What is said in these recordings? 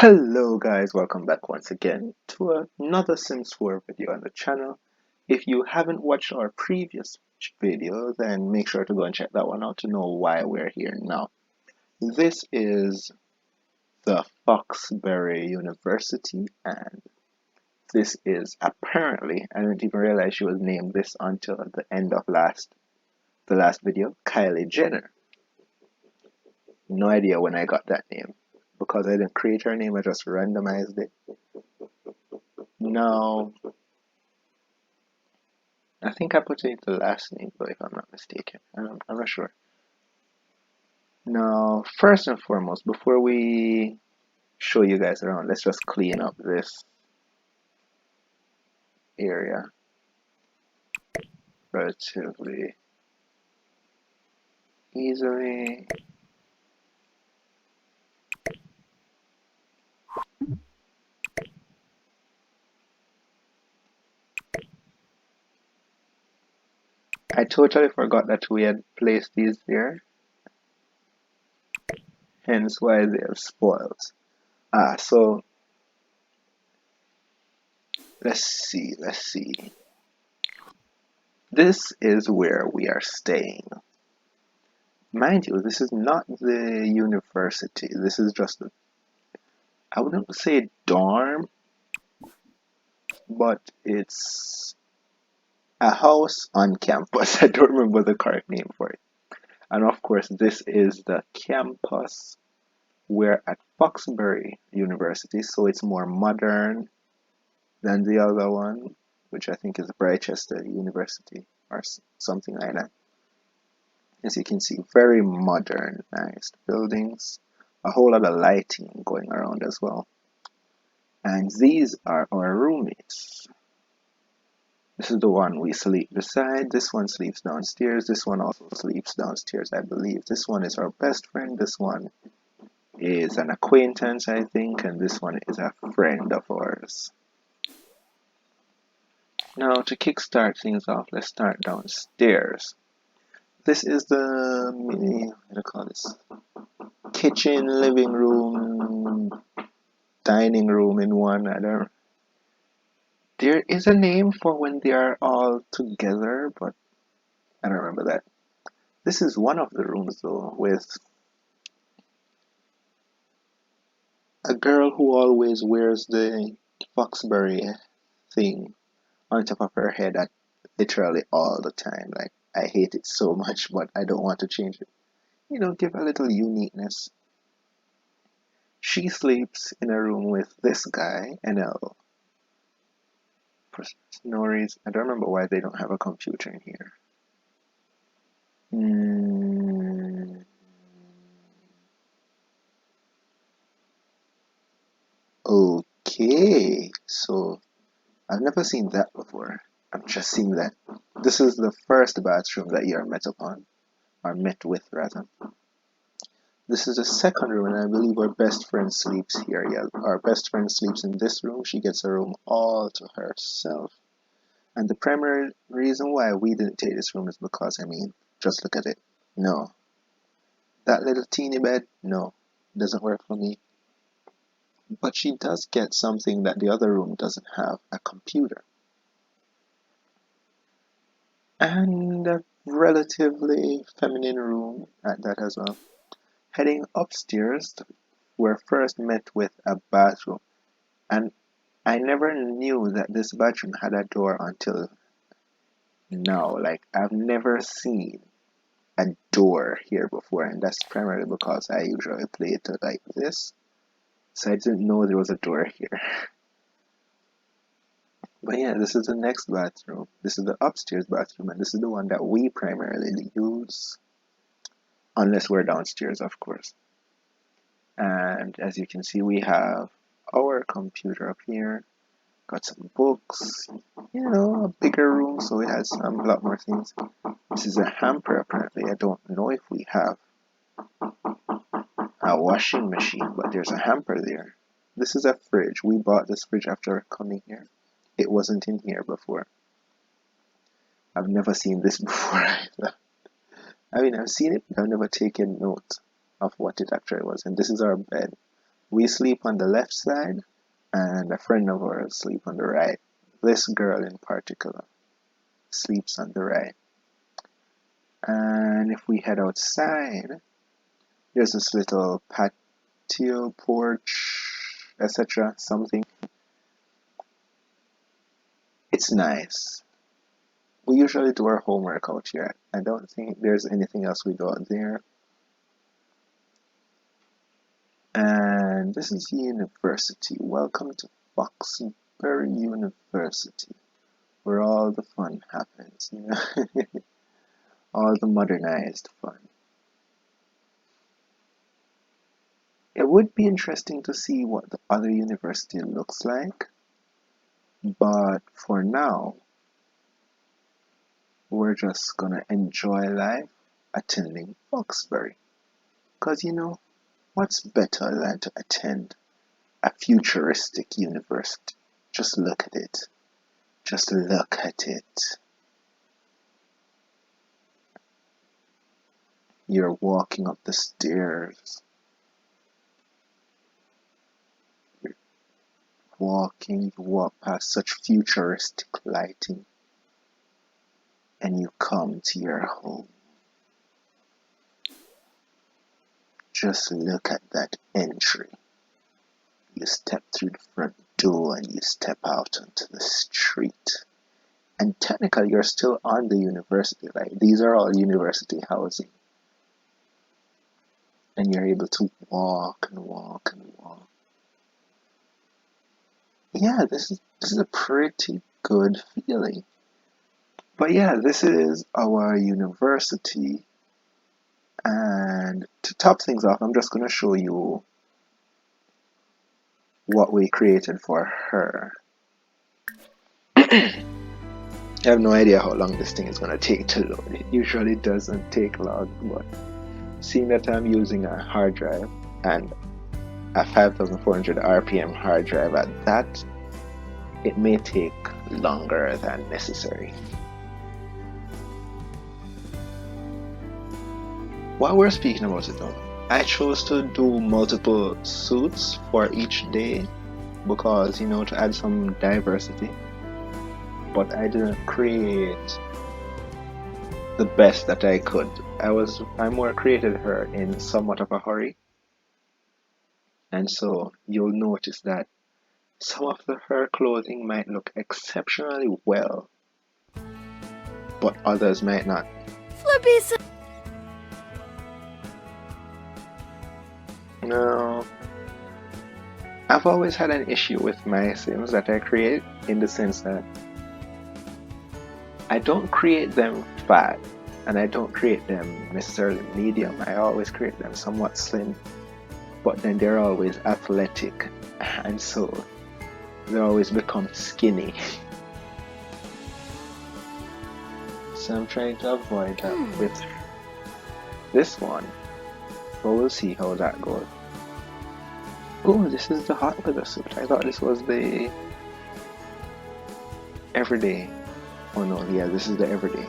Hello guys, welcome back once again to another Sims 4 video on the channel. If you haven't watched our previous video, then make sure to go and check that one out to know why we're here now. This is the Foxbury University, and this is apparently, I didn't even realize she was named this until the end of the last video, Kylie Jenner. No idea when I got that name, because I didn't create her name, I just randomized it. Now, I think I put in the last name, though, if I'm not mistaken. I'm not sure. Now, first and foremost, before we show you guys around, let's just clean up this area relatively easily. I totally forgot that we had placed these there, hence why they're spoiled. So let's see. This is where we are staying. Mind you, this is not the university. This is just I wouldn't say dorm, but it's a house on campus. I don't remember the correct name for it. And of course, this is the campus. We're at Foxbury University, so it's more modern than the other one, which I think is Britechester University or something like that. As you can see, very modern, nice buildings, a whole lot of lighting going around as well. And these are our roommates. This is the one we sleep beside. This one sleeps downstairs. This one also sleeps downstairs, I believe. This one is our best friend. This one is an acquaintance, I think. And this one is a friend of ours. Now, to kickstart things off, let's start downstairs. This is the mini, what do you call this? Kitchen, living room, dining room in one. There is a name for when they are all together, but I don't remember that. This is one of the rooms though, with a girl who always wears the Foxbury thing on top of her head at literally all the time. Like, I hate it so much, but I don't want to change it. You know, give a little uniqueness. She sleeps in a room with this guy, NL. For no reason. I don't remember why they don't have a computer in here. Okay, so I've never seen that before. I'm just seeing that. This is the first bathroom that you're met upon, or met with rather. This is the second room, and I believe our best friend sleeps here. Yeah, our best friend sleeps in this room. She gets a room all to herself. And the primary reason why we didn't take this room is because, I mean, just look at it. No. That little teeny bed, no. Doesn't work for me. But she does get something that the other room doesn't have, a computer. And a relatively feminine room at that as well. Heading upstairs, we're first met with a bathroom. And I never knew that this bathroom had a door until now. Like, I've never seen a door here before, and that's primarily because I usually play it like this. So I didn't know there was a door here. But yeah, this is the next bathroom. This is the upstairs bathroom, and this is the one that we primarily use. Unless we're downstairs, of course. And as you can see, we have our computer up here. Got some books, you know, a bigger room, so it has a lot more things. This is a hamper, apparently. I don't know if we have a washing machine, but there's a hamper there. This is a fridge. We bought this fridge after coming here. It wasn't in here before. I've never seen this before either. I mean, I've seen it, but I've never taken note of what it actually was. And this is our bed. We sleep on the left side, and a friend of ours sleep on the right. This girl in particular sleeps on the right. And if we head outside, there's this little patio, porch, etc. something. It's nice. We usually do our homework out here. I don't think there's anything else we do out there. And this is university. Welcome to Foxbury University, where all the fun happens, you know, all the modernized fun. It would be interesting to see what the other university looks like, but for now, we're just gonna enjoy life attending Foxbury. Because you know, what's better than to attend a futuristic university? Just look at it. Just look at it. You're walking up the stairs. You're you walk past such futuristic lighting, and you come to your home. Just look at that entry. You step through the front door and you step out onto the street. And technically, you're still on the university. Like, these are all university housing. And you're able to walk and walk and walk. Yeah, this is a pretty good feeling. But yeah, this is our university. And to top things off, I'm just going to show you what we created for her. I have no idea how long this thing is going to take to load. It usually doesn't take long, but seeing that I'm using a hard drive and a 5400 RPM hard drive at that, it may take longer than necessary. While we're speaking about it though, I chose to do multiple suits for each day because, you know, to add some diversity. But I didn't create the best that I could. I more created her in somewhat of a hurry. And so you'll notice that some of her clothing might look exceptionally well, but others might not. Flippy. No. I've always had an issue with my Sims that I create, in the sense that I don't create them fat and I don't create them necessarily medium. I always create them somewhat slim, but then they're always athletic, and so they always become skinny. So I'm trying to avoid that with this one, but we'll see how that goes. Oh, this is the hot weather suit. I thought this was the everyday. Oh no, yeah, this is the everyday.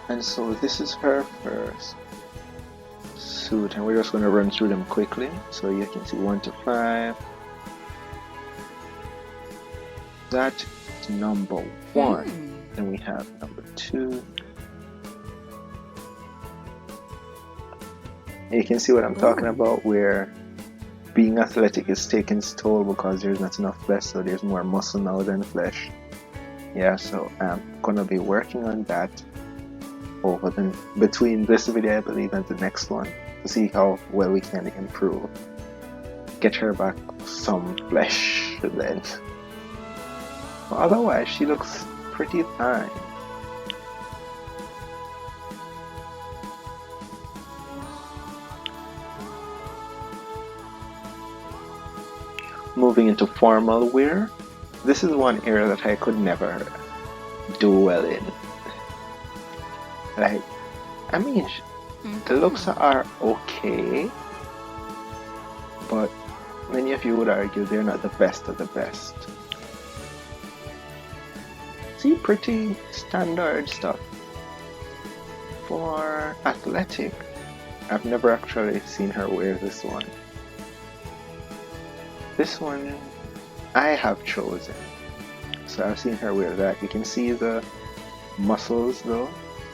And so this is her first suit, and we're just going to run through them quickly so you can see 1 to 5. That's number 1. Then we have number 2. And you can see what I'm talking about, where being athletic is taking its toll because there's not enough flesh, so there's more muscle now than flesh. Yeah, so I'm gonna be working on that between this video, I believe, and the next one, to see how well we can improve. Get her back some flesh then. But otherwise, she looks pretty fine. Moving into formal wear, this is one area that I could never do well in. Like, I mean, the looks are okay, but many of you would argue they're not the best of the best. See, pretty standard stuff. For athletic, I've never actually seen her wear this one. This one I have chosen. So I've seen her wear that. You can see the muscles though.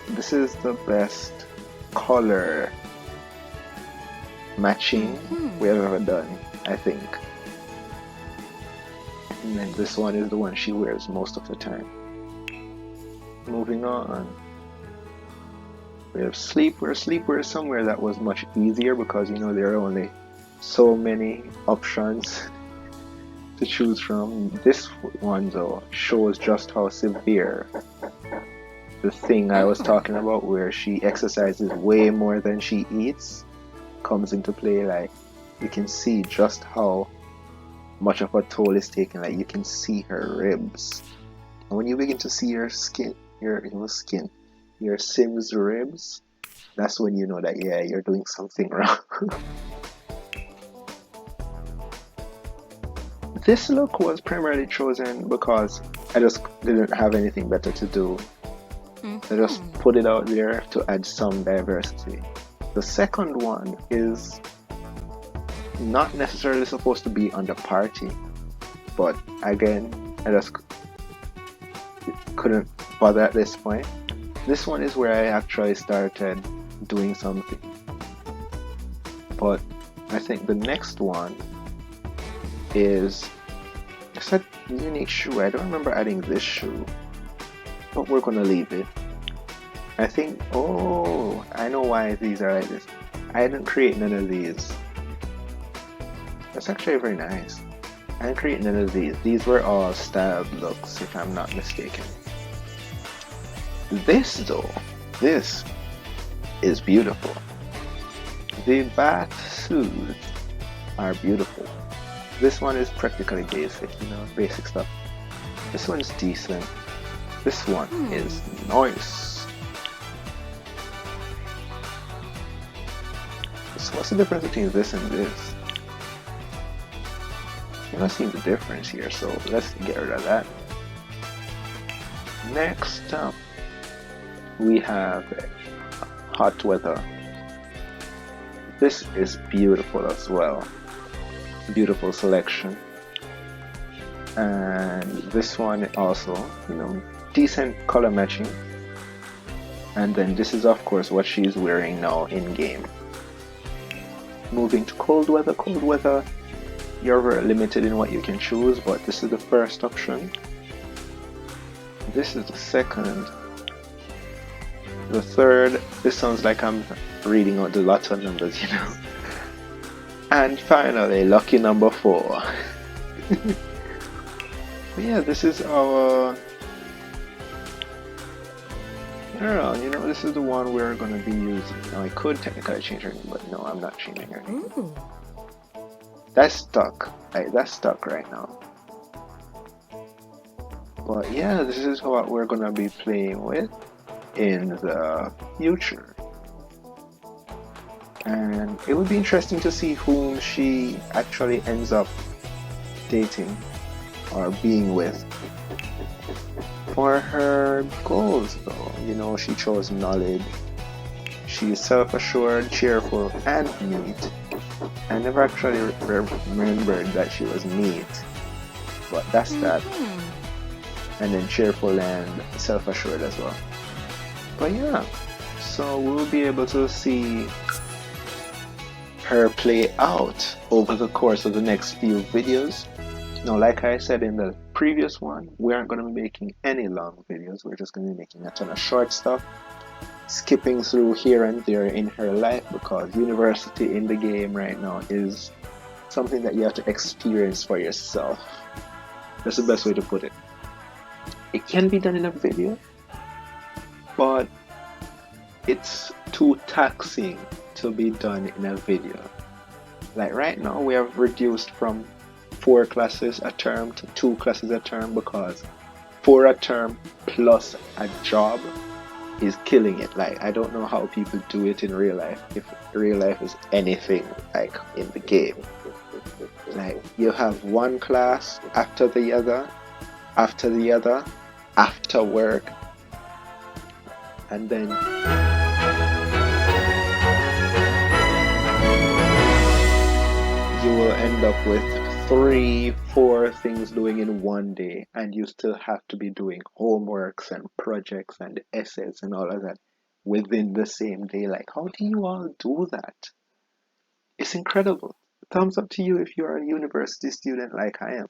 This is the best color matching we have ever done, I think. And then this one is the one she wears most of the time. Moving on. We have sleepwear. Sleepwear is somewhere that was much easier because there are only so many options to choose from. This one though shows just how severe the thing I was talking about, where she exercises way more than she eats, comes into play. Like, you can see just how much of a toll is taken. Like, you can see her ribs, and when you begin to see your skin, your Sims ribs, that's when you know that you're doing something wrong. This look was primarily chosen because I just didn't have anything better to do. I just put it out there to add some diversity. The second one is not necessarily supposed to be on the party, but again, I just couldn't bother at this point. This one is where I actually started doing something. But I think the next one is a unique shoe. I don't remember adding this shoe, but we're gonna leave it. I think, I know why these are like this. I didn't create none of these. That's actually very nice. I didn't create none of these. These were all styled looks, if I'm not mistaken. This though, this is beautiful. The bath suits are beautiful. This one is practically basic, basic stuff. This one's decent. This one is nice. So what's the difference between this and this? You're not seeing the difference here, so let's get rid of that. Next up, we have hot weather. This is beautiful as well. Beautiful selection. And this one also, decent color matching. And then this is of course what she's wearing now in game. Moving to cold weather. Cold weather, you're very limited in what you can choose, but this is the first option. This is the second. The third, this sounds like I'm reading out the lotto numbers, And finally, lucky number 4. Yeah, this is our... this is the one we're going to be using. Now, I could technically change her name, but no, I'm not changing her name. That's stuck. That's stuck right now. But yeah, this is what we're going to be playing with in the future. And it would be interesting to see whom she actually ends up dating or being with. For her goals though, she chose knowledge. She's self-assured, cheerful, and neat. I never actually remembered that she was neat, but that's that. And then cheerful and self-assured as well. But yeah, so we'll be able to see her play out over the course of the next few videos. Now, like I said in the previous one, we aren't going to be making any long videos. We're just going to be making a ton of short stuff, skipping through here and there in her life, because university in the game right now is something that you have to experience for yourself. That's the best way to put it. It can be done in a video, but it's too taxing to be done in a video. Like right now, we have reduced from 4 classes a term to 2 classes a term, because 4 a term plus a job is killing it. Like, I don't know how people do it in real life, if real life is anything like in the game. Like, you have one class after the other, after work, and then you will end up with three, four things doing in one day, and you still have to be doing homeworks and projects and essays and all of that within the same day. Like, how do you all do that? It's incredible. Thumbs up to you if you're a university student like I am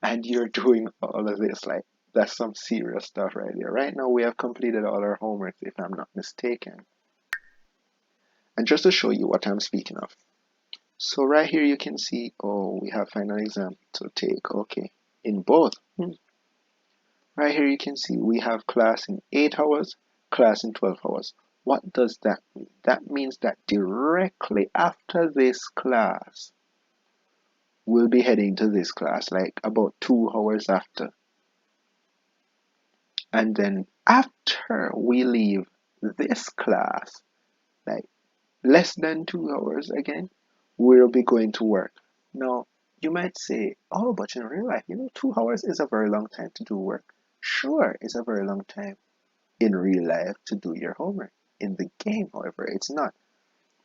and you're doing all of this. Like, that's some serious stuff right there. Right now, we have completed all our homework, if I'm not mistaken. And just to show you what I'm speaking of. So right here you can see, oh, we have final exam to take, okay, in both. Right here you can see we have class in 8 hours, class in 12 hours. What does that mean? That means that directly after this class, we'll be heading to this class, like about 2 hours after. And then after we leave this class, like less than 2 hours again, we'll be going to work. Now, you might say, oh, but in real life, 2 hours is a very long time to do work. Sure, it's a very long time in real life to do your homework. In the game, however, it's not.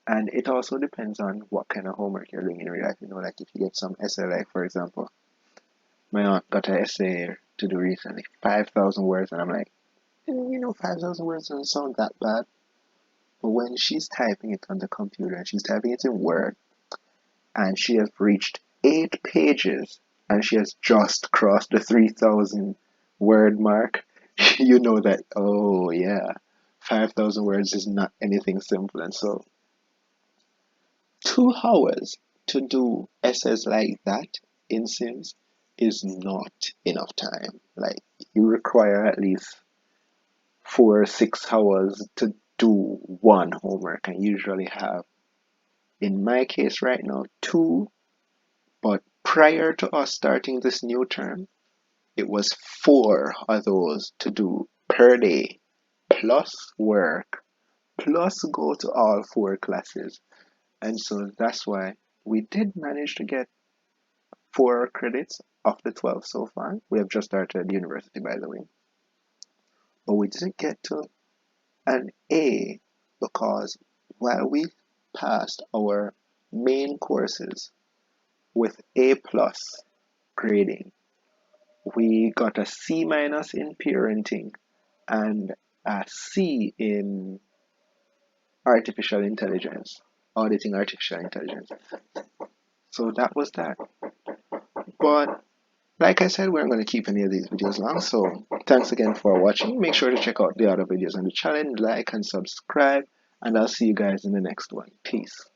And it also depends on what kind of homework you're doing in real life. Like if you get some essay, like for example, my aunt got an essay to do recently, 5,000 words, and I'm like, 5,000 words doesn't sound that bad. But when she's typing it on the computer and she's typing it in Word, and she has reached 8 pages and she has just crossed the 3,000 word mark, you know that, oh yeah, 5,000 words is not anything simple. And so 2 hours to do essays like that in Sims is not enough time. Like, you require at least 4 or 6 hours to do one homework. I usually have, in my case right now, two. But prior to us starting this new term, it was 4 of those to do per day, plus work, plus go to all 4 classes. And so that's why we did manage to get 4 credits of the 12 so far. We have just started university, by the way. But we didn't get to an A because while we passed our main courses with A plus grading, we got a C minus in parenting and a C in artificial intelligence, auditing artificial intelligence. So that was that. But like I said, we're not going to keep any of these videos long. So thanks again for watching. Make sure to check out the other videos on the channel, like and subscribe, and I'll see you guys in the next one. Peace.